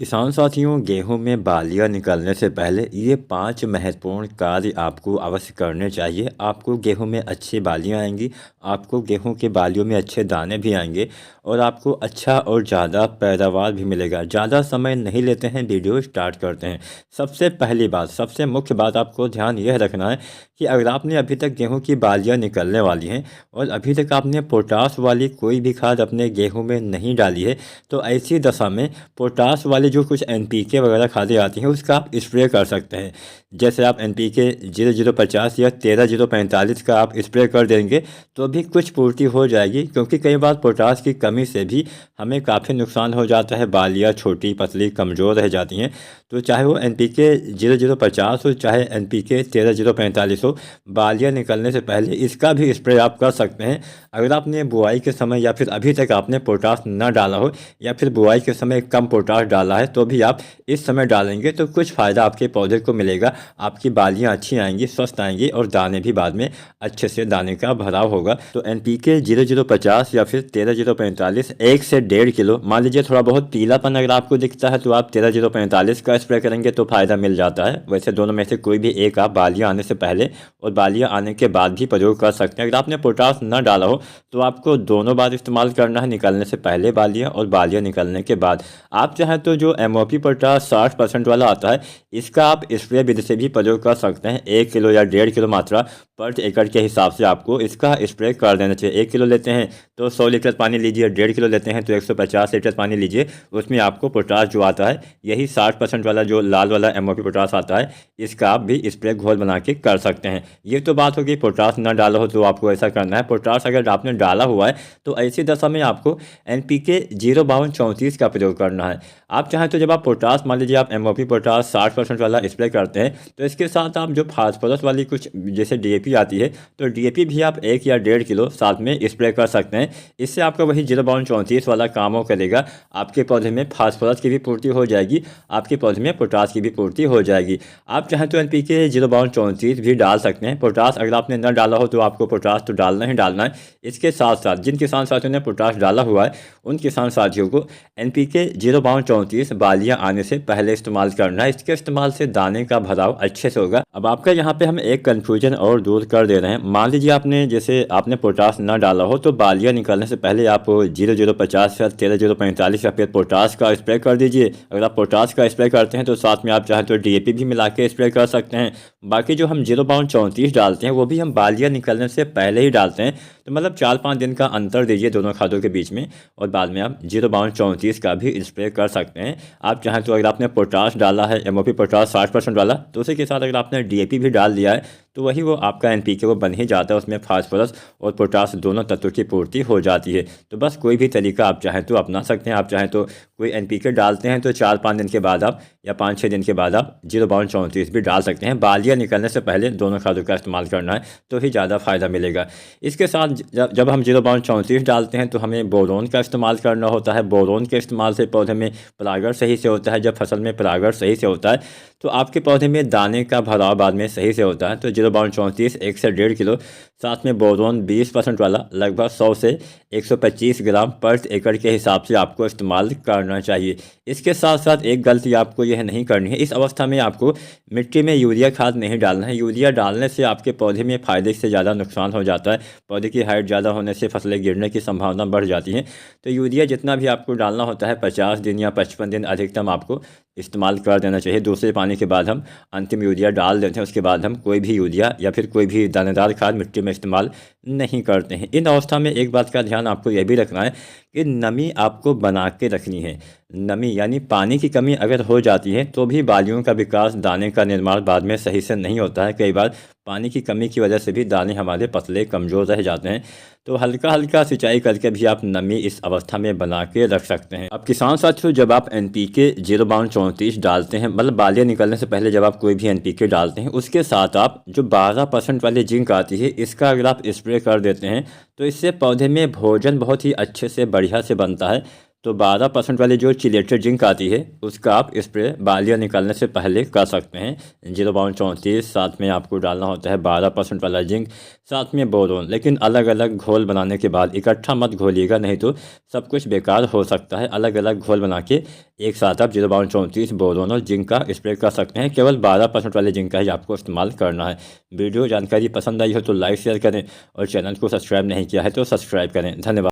किसान साथियों, गेहूं में बालियां निकलने से पहले ये 5 महत्वपूर्ण कार्य आपको अवश्य करने चाहिए। आपको गेहूं में अच्छी बालियां आएंगी, आपको गेहूं के बालियों में अच्छे दाने भी आएंगे और आपको अच्छा और ज़्यादा पैदावार भी मिलेगा। ज़्यादा समय नहीं लेते हैं, वीडियो स्टार्ट करते हैं। सबसे पहली बात, सबसे मुख्य बात आपको ध्यान यह रखना है कि अगर आपने अभी तक गेहूँ की बालियाँ निकलने वाली हैं और अभी तक आपने पोटास वाली कोई भी खाद अपने गेहूँ में नहीं डाली है, तो ऐसी दशा में पोटास वाली जो कुछ एनपीके वगैरह खादें आती हैं उसका आप स्प्रे कर सकते हैं। जैसे आप एनपीके 0050 या 13045 का आप स्प्रे कर देंगे तो भी कुछ पूर्ति हो जाएगी, क्योंकि कई बार पोटास की कमी से भी हमें काफ़ी नुकसान हो जाता है। बालियाँ छोटी पतली कमज़ोर रह जाती हैं। तो चाहे वो एनपीके 0050 हो, चाहे एनपीके 13045 हो, बालियाँ निकलने से पहले इसका भी स्प्रे आप कर सकते हैं। अगर आपने बुआई के समय या फिर अभी तक आपने पोटास न डाला हो या फिर बुआई के समय कम पोटास डाला है तो भी आप इस समय डालेंगे तो कुछ फ़ायदा आपके पौधे को मिलेगा। आपकी बालियाँ अच्छी आएंगी, स्वस्थ आएंगी और दाने भी बाद में अच्छे से दाने का भराव होगा। तो एनपीके 0050 या फिर 13045 1 से 1.5 किलो, मान लीजिए थोड़ा बहुत पीलापन अगर आपको दिखता है तो आप 13045 का स्प्रे करेंगे तो फ़ायदा मिल जाता है। वैसे दोनों में से कोई भी एक आप बालियाँ आने से पहले और बालियाँ आने के बाद भी प्रयोग कर सकते हैं। अगर आपने पोटास न डाला हो तो आपको दोनों बार इस्तेमाल करना है, निकलने से पहले बालियाँ और बालियाँ निकलने के बाद। आप चाहें तो जो एमओपी पोटास 60% वाला आता है इसका आप स्प्रे विधि से भी प्रयोग कर सकते हैं। 1 किलो या 1.5 किलो मात्रा पर एकड़ के हिसाब से आपको इसका स्प्रे कर देना चाहिए। 1 किलो लेते हैं तो 100 लीटर पानी लीजिए, 1.5 किलो लेते हैं तो 150 लीटर पानी लीजिए। उसमें आपको पोटास जो आता है यही 60% वाला जो लाल वाला एमओपी पोटास आता है इसका आप भी स्प्रे घोल बना के कर सकते हैं। ये तो बात होगी पोटास ना डाला हो तो आपको ऐसा करना है। पोटास अगर आपने डाला हुआ है तो ऐसी दशा में आपको एनपीके 05234 का प्रयोग करना है। आप चाहें तो जब आप पोटास, मान लीजिए आप एमओपी पोटास 60% वाला स्प्रे करते हैं तो इसके साथ आप जो फास्फोरस वाली कुछ जैसे डीएपी आती है तो डीएपी भी आप 1 या 1.5 किलो साथ में स्प्रे कर सकते हैं। इससे आपका वही 05234 वाला कामों करेगा। आपके पौधे में फास्फोरस की भी पूर्ति हो जाएगी, आपके पौधे में पोटास की भी पूर्ति हो जाएगी। आप चाहें तो एनपीके 05234 भी डाल सकते हैं। पोटास अगर आपने न डाला हो तो आपको पोटास तो डालना ही डालना है। इसके साथ साथ जिन किसान साथियों ने पोटास डाला हुआ है उन किसान साथियों को एनपीके 05234 बालियाँ आने से पहले इस्तेमाल करना है। इसके इस्तेमाल से दाने का भराव अच्छे से होगा। अब आपका यहाँ पे हम एक कन्फ्यूजन और दूर कर दे रहे हैं। मान लीजिए आपने जैसे आपने पोटास ना डाला हो तो बालियाँ निकलने से पहले आप 0050 या 13045 या फिर पोटास का स्प्रे कर दीजिए। अगर आप पोटास का स्प्रे करते हैं तो साथ में आप चाहें तो डीएपी भी मिला के स्प्रे कर सकते हैं। बाकी जो हम 05234 डालते हैं वो भी हम बालियाँ निकलने से पहले ही डालते हैं। तो मतलब 4-5 दिन का अंतर दीजिए दोनों खादों के बीच में और बाद में आप 05234 का भी स्प्रे कर सकते हैं। आप चाहें तो अगर आपने पोटास डाला है, एमओपी पोटास 60% वाला, तो उसी के साथ अगर आपने डीएपी भी डाल दिया है तो वही वो आपका एनपीके वो बन ही जाता है। उसमें फास्फोरस और पोटास दोनों तत्वों की पूर्ति हो जाती है। तो बस कोई भी तरीका आप चाहें तो अपना सकते हैं। आप चाहें तो कोई एनपीके डालते हैं तो 4-5 दिन के बाद आप या 5-6 दिन के बाद आप 05234 भी डाल सकते हैं। बालियाँ निकलने से पहले दोनों खादों का इस्तेमाल करना है तो ही ज़्यादा फ़ायदा मिलेगा। इसके साथ जब हम 05234 डालते हैं तो हमें बोरोन का इस्तेमाल करना होता है। बोरोन के इस्तेमाल से पौधे में परागण सही से होता है। जब फसल में परागण सही से होता है तो आपके पौधे में दाने का भराव बाद में सही से होता है। तो 05234 1 से 1.5 किलो साथ में बोरोन 20% वाला लगभग 100 से 125 ग्राम पर एकड़ के हिसाब से आपको इस्तेमाल करना चाहिए। इसके साथ साथ एक गलती आपको यह नहीं करनी है, इस अवस्था में आपको मिट्टी में यूरिया खाद नहीं डालना है। यूरिया डालने से आपके पौधे में फ़ायदे से ज़्यादा नुकसान हो जाता है। पौधे की हाइट ज़्यादा होने से फसलें गिरने की संभावना बढ़ जाती है। तो यूरिया जितना भी आपको डालना होता है 50 दिन या 55 दिन अधिकतम आपको इस्तेमाल कर देना चाहिए। दूसरे पानी के बाद हम अंतिम यूरिया डाल देते हैं, उसके बाद हम कोई भी यूरिया या फिर कोई भी दानेदार खाद मिट्टी में इस्तेमाल नहीं करते हैं। इन अवस्था में एक बात का ध्यान आपको यह भी रखना है कि नमी आपको बना के रखनी है। नमी यानी पानी की कमी अगर हो जाती है तो भी बालियों का विकास, दाने का निर्माण बाद में सही से नहीं होता है। कई बार पानी की कमी की वजह से भी दाने हमारे पतले कमज़ोर रह जाते हैं। तो हल्का हल्का सिंचाई करके भी आप नमी इस अवस्था में बना के रख सकते हैं। अब किसान साथियों, जब आप एनपीके 05234 डालते हैं, मतलब बालियाँ निकलने से पहले जब आप कोई भी एनपीके डालते हैं, उसके साथ आप जो 12% वाली जिंक आती है इसका अगर आप स्प्रे कर देते हैं तो इससे पौधे में भोजन बहुत ही अच्छे से बढ़िया से बनता है। तो 12% वाली जो चिलेटेड जिंक आती है उसका आप स्प्रे बालियाँ निकालने से पहले कर सकते हैं। 0.34 साथ में आपको डालना होता है 12% वाला जिंक, साथ में बोरोन। लेकिन अलग अलग घोल बनाने के बाद इकट्ठा मत घोलिएगा, नहीं तो सब कुछ बेकार हो सकता है। अलग अलग घोल बना के एक साथ आप 0.34 बोरोन और जिंक का स्प्रे कर सकते हैं। केवल 12% वाले जिंक का ही आपको इस्तेमाल करना है। वीडियो जानकारी पसंद आई हो तो लाइक शेयर करें और चैनल को सब्सक्राइब नहीं किया है तो सब्सक्राइब करें। धन्यवाद।